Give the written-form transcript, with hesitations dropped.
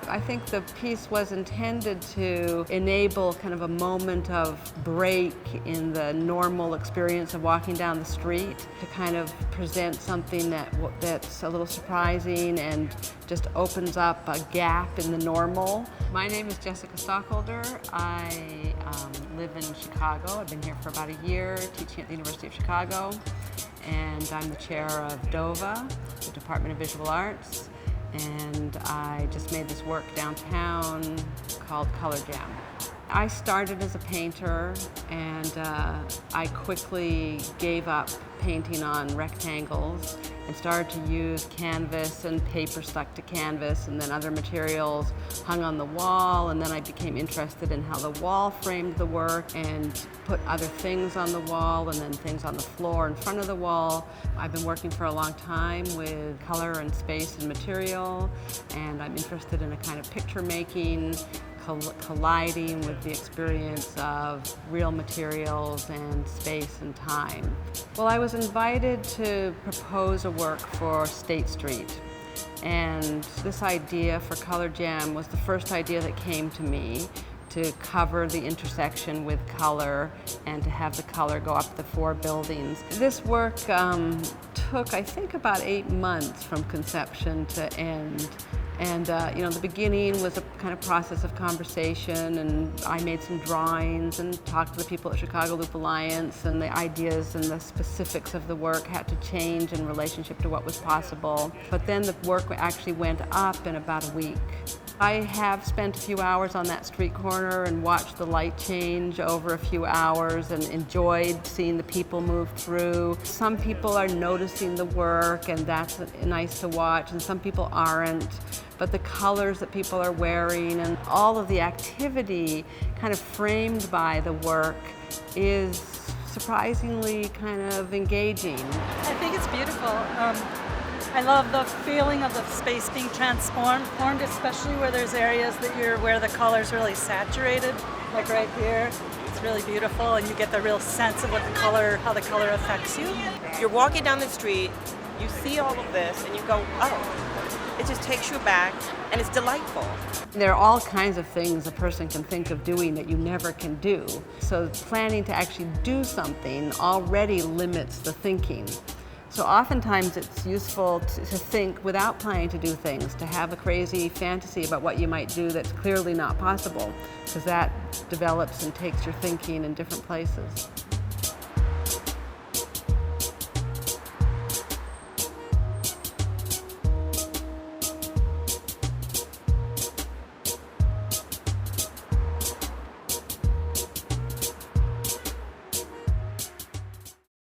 I think the piece was intended to enable kind of a moment of break in the normal experience of walking down the street, to kind of present something that's a little surprising and just opens up a gap in the normal. My name is Jessica Stockholder. I live in Chicago. I've been here for about a year, teaching at the University of Chicago, and I'm the chair of DOVA, the Department of Visual Arts, and I just made this work downtown called Color Jam. I started as a painter, and I quickly gave up painting on rectangles and started to use canvas and paper stuck to canvas and then other materials hung on the wall, and then I became interested in how the wall framed the work and put other things on the wall and then things on the floor in front of the wall. I've been working for a long time with color and space and material, and I'm interested in a kind of picture making, colliding with the experience of real materials and space and time. Well, I was invited to propose a work for State Street, and this idea for Color Jam was the first idea that came to me, to cover the intersection with color and to have the color go up the 4 buildings. This work took, I think, about 8 months from conception to end. And the beginning was a kind of process of conversation, and I made some drawings and talked to the people at Chicago Loop Alliance, and the ideas and the specifics of the work had to change in relationship to what was possible. But then the work actually went up in about a week. I have spent a few hours on that street corner and watched the light change over a few hours and enjoyed seeing the people move through. Some people are noticing the work, and that's nice to watch, and some people aren't. But the colors that people are wearing and all of the activity kind of framed by the work is surprisingly kind of engaging. I think it's beautiful. I love the feeling of the space being transformed, especially where there's areas where the color's really saturated, like right here. It's really beautiful, and you get the real sense of how the color affects you. You're walking down the street, you see all of this, and you go, oh. It just takes you back, and it's delightful. There are all kinds of things a person can think of doing that you never can do. So planning to actually do something already limits the thinking. So oftentimes it's useful to think without planning to do things, to have a crazy fantasy about what you might do that's clearly not possible, because that develops and takes your thinking in different places.